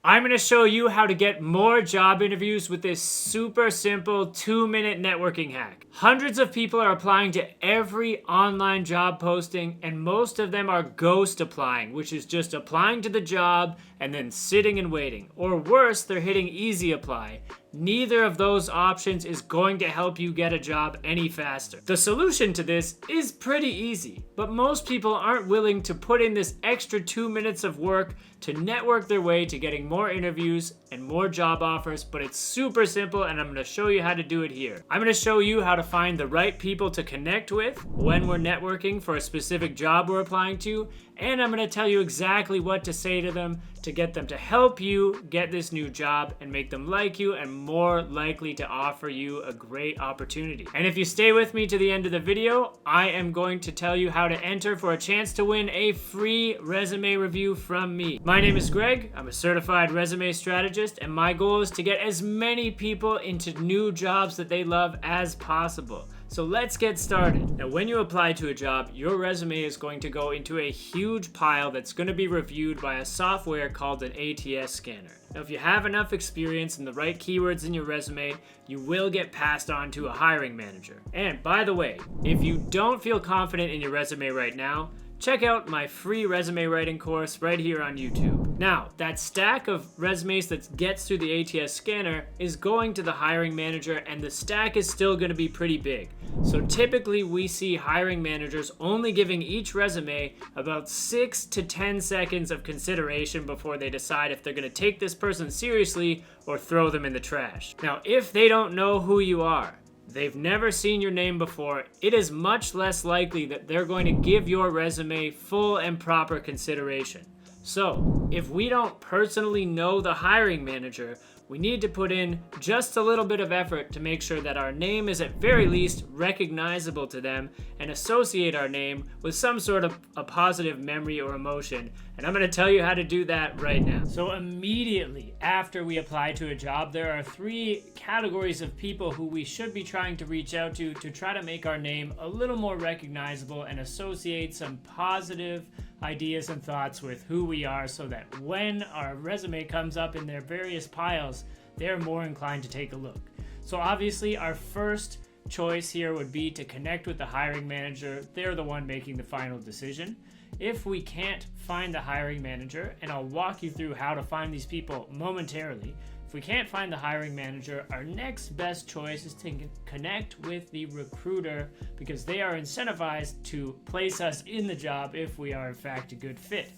I'm going to show you how to get more job interviews with this super simple 2-minute networking hack. Hundreds of people are applying to every online job posting, and most of them are ghost applying, which is just applying to the job and then sitting and waiting. Or worse, they're hitting easy apply. Neither of those options is going to help you get a job any faster. The solution to this is pretty easy, but most people aren't willing to put in this extra 2 minutes of work to network their way to getting more interviews and more job offers, but it's super simple and I'm going to show you how to do it here. I'm going to show you how to find the right people to connect with when we're networking for a specific job we're applying to, and I'm going to tell you exactly what to say to them to get them to help you get this new job and make them like you and more likely to offer you a great opportunity. And if you stay with me to the end of the video, I am going to tell you how to enter for a chance to win a free resume review from me. My name is Greg. I'm a certified resume strategist, and my goal is to get as many people into new jobs that they love as possible. So let's get started. Now, when you apply to a job, your resume is going to go into a huge pile that's going to be reviewed by a software called an ATS scanner. Now, if you have enough experience and the right keywords in your resume, you will get passed on to a hiring manager. And by the way, if you don't feel confident in your resume right now, check out my free resume writing course right here on YouTube. Now, that stack of resumes that gets through the ATS scanner is going to the hiring manager, and the stack is still going to be pretty big. So typically we see hiring managers only giving each resume about 6 to 10 seconds of consideration before they decide if they're going to take this person seriously or throw them in the trash. Now, if they don't know who you are, they've never seen your name before, it is much less likely that they're going to give your resume full and proper consideration. So, if we don't personally know the hiring manager, we need to put in just a little bit of effort to make sure that our name is at very least recognizable to them and associate our name with some sort of a positive memory or emotion. And I'm going to tell you how to do that right now. So immediately after we apply to a job, there are 3 categories of people who we should be trying to reach out to try to make our name a little more recognizable and associate some positive ideas and thoughts with who we are, so that when our resume comes up in their various piles, they're more inclined to take a look. So obviously our first choice here would be to connect with the hiring manager. They're the one making the final decision. If we can't find the hiring manager, and I'll walk you through how to find these people momentarily, if we can't find the hiring manager, our next best choice is to connect with the recruiter, because they are incentivized to place us in the job if we are in fact a good fit.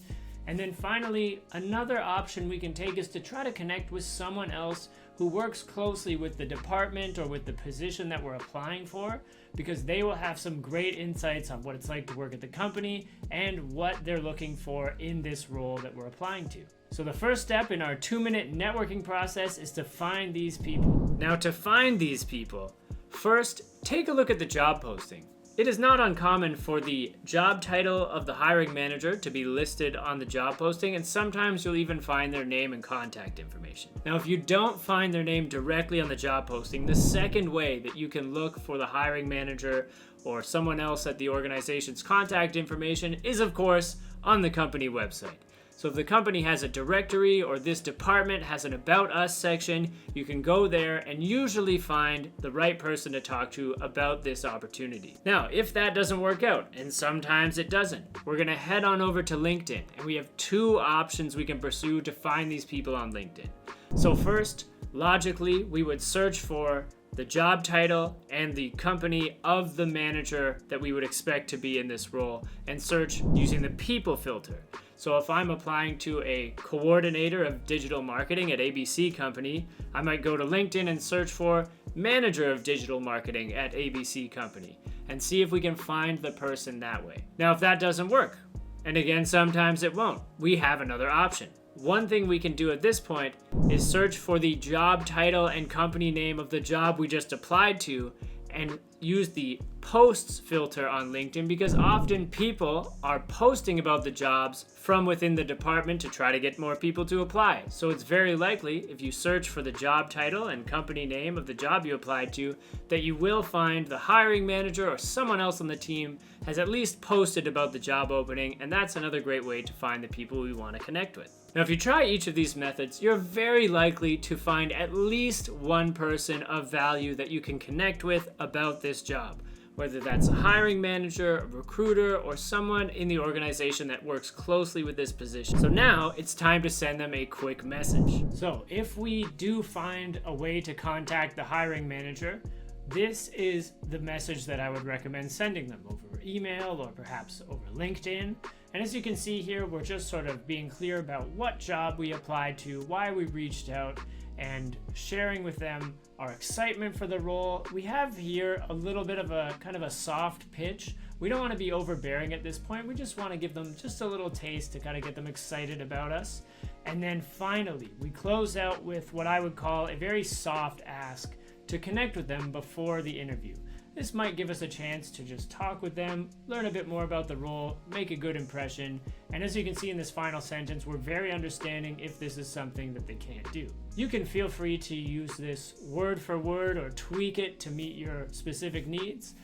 And then finally, another option we can take is to try to connect with someone else who works closely with the department or with the position that we're applying for, because they will have some great insights on what it's like to work at the company and what they're looking for in this role that we're applying to. So the first step in our 2-minute networking process is to find these people. Now, to find these people, first, take a look at the job posting. It is not uncommon for the job title of the hiring manager to be listed on the job posting, and sometimes you'll even find their name and contact information. Now, if you don't find their name directly on the job posting, the second way that you can look for the hiring manager or someone else at the organization's contact information is, of course, on the company website. So if the company has a directory or this department has an About Us section, you can go there and usually find the right person to talk to about this opportunity. Now, if that doesn't work out, and sometimes it doesn't, we're going to head on over to LinkedIn, and we have 2 options we can pursue to find these people on LinkedIn. So first, logically, we would search for the job title and the company of the manager that we would expect to be in this role, and search using the people filter. So if I'm applying to a coordinator of digital marketing at ABC Company, I might go to LinkedIn and search for manager of digital marketing at ABC Company and see if we can find the person that way. Now, if that doesn't work, and again, sometimes it won't, we have another option. One thing we can do at this point is search for the job title and company name of the job we just applied to and use the posts filter on LinkedIn, because often people are posting about the jobs from within the department to try to get more people to apply. So it's very likely, if you search for the job title and company name of the job you applied to, that you will find the hiring manager or someone else on the team has at least posted about the job opening, and that's another great way to find the people we want to connect with. Now, if you try each of these methods, you're very likely to find at least one person of value that you can connect with about this job, whether that's a hiring manager, a recruiter, or someone in the organization that works closely with this position. So now it's time to send them a quick message. So if we do find a way to contact the hiring manager, this is the message that I would recommend sending them over email or perhaps over LinkedIn. And as you can see here, we're just sort of being clear about what job we applied to, why we reached out, and sharing with them our excitement for the role. We have here a little bit of a kind of a soft pitch. We don't want to be overbearing at this point. We just want to give them just a little taste to kind of get them excited about us. And then finally, we close out with what I would call a very soft ask to connect with them before the interview. This might give us a chance to just talk with them, learn a bit more about the role, make a good impression, and as you can see in this final sentence, we're very understanding if this is something that they can't do. You can feel free to use this word for word or tweak it to meet your specific needs.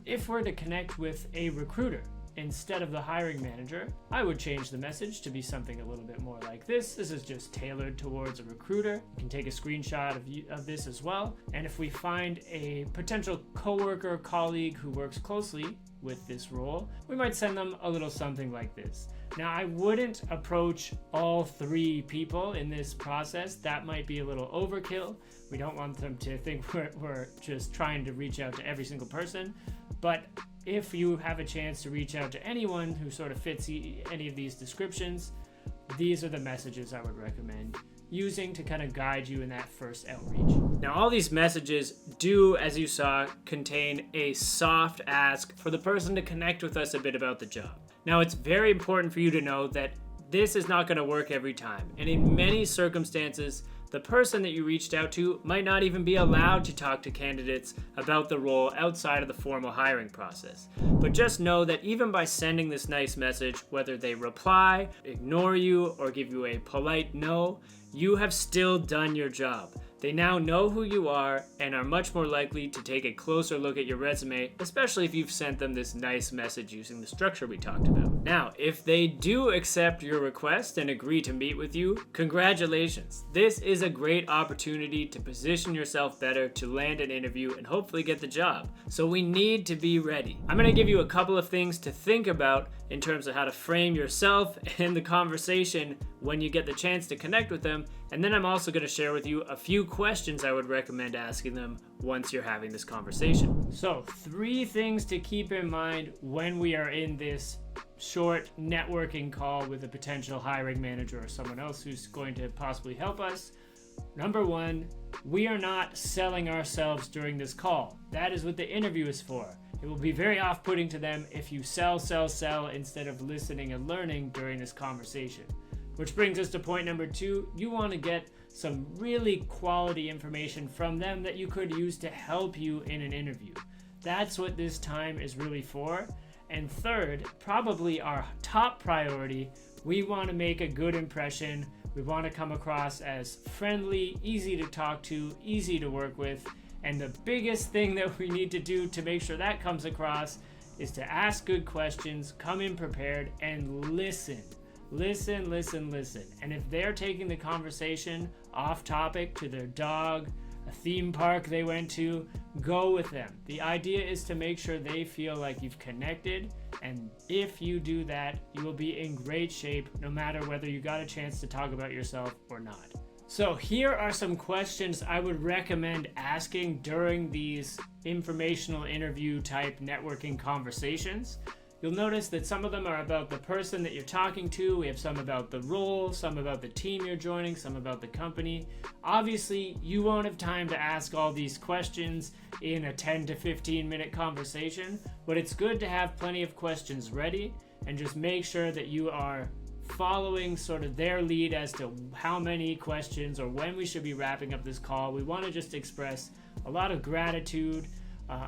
If we're to connect with a recruiter instead of the hiring manager, I would change the message to be something a little bit more like this. This is just tailored towards a recruiter. You can take a screenshot of this as well. And if we find a potential coworker, colleague who works closely with this role, we might send them a little something like this. Now, I wouldn't approach all 3 people in this process. That might be a little overkill. We don't want them to think we're just trying to reach out to every single person. But if you have a chance to reach out to anyone who sort of fits any of these descriptions, these are the messages I would recommend using to kind of guide you in that first outreach. Now, all these messages do, as you saw, contain a soft ask for the person to connect with us a bit about the job. Now, it's very important for you to know that this is not going to work every time. And in many circumstances, the person that you reached out to might not even be allowed to talk to candidates about the role outside of the formal hiring process. But just know that even by sending this nice message, whether they reply, ignore you, or give you a polite no, you have still done your job. They now know who you are and are much more likely to take a closer look at your resume, especially if you've sent them this nice message using the structure we talked about. Now, if they do accept your request and agree to meet with you, congratulations. This is a great opportunity to position yourself better to land an interview and hopefully get the job. So we need to be ready. I'm going to give you a couple of things to think about in terms of how to frame yourself and the conversation when you get the chance to connect with them. And then I'm also going to share with you a few questions I would recommend asking them once you're having this conversation. So 3 things to keep in mind when we are in this short networking call with a potential hiring manager or someone else who's going to possibly help us. Number 1, we are not selling ourselves during this call. That is what the interview is for. It will be very off-putting to them if you sell instead of listening and learning during this conversation. Which brings us to point number 2. You want to get some really quality information from them that you could use to help you in an interview. That's what this time is really for. And third, probably our top priority, we want to make a good impression. We want to come across as friendly, easy to talk to, easy to work with. And the biggest thing that we need to do to make sure that comes across is to ask good questions, come in prepared, and listen. Listen. And if they're taking the conversation off topic to their dog, a theme park they went to, go with them. The idea is to make sure they feel like you've connected, and if you do that, you will be in great shape no matter whether you got a chance to talk about yourself or not. So here are some questions I would recommend asking during these informational interview type networking conversations. You'll notice that some of them are about the person that you're talking to. We have some about the role, some about the team you're joining, some about the company. Obviously, you won't have time to ask all these questions in a 10 to 15 minute conversation, but it's good to have plenty of questions ready and just make sure that you are following sort of their lead as to how many questions or when we should be wrapping up this call. We want to just express a lot of gratitude,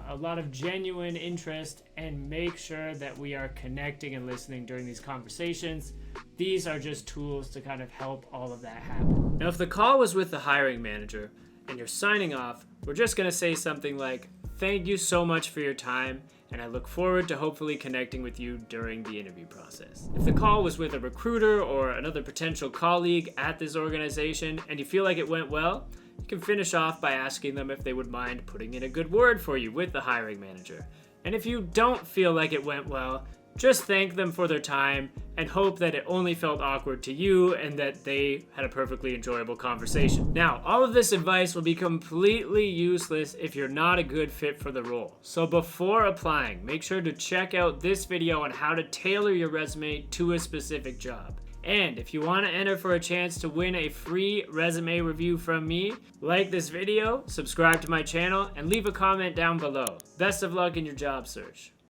a lot of genuine interest, and make sure that we are connecting and listening during these conversations. These are just tools to kind of help all of that happen. Now, if the call was with the hiring manager and you're signing off, we're just going to say something like, "Thank you so much for your time, and I look forward to hopefully connecting with you during the interview process. If the call was with a recruiter or another potential colleague at this organization and you feel like it went well, you can finish off by asking them if they would mind putting in a good word for you with the hiring manager. And if you don't feel like it went well, just thank them for their time and hope that it only felt awkward to you and that they had a perfectly enjoyable conversation. Now, all of this advice will be completely useless if you're not a good fit for the role. So before applying, make sure to check out this video on how to tailor your resume to a specific job. And if you want to enter for a chance to win a free resume review from me, like this video, subscribe to my channel, and leave a comment down below. Best of luck in your job search.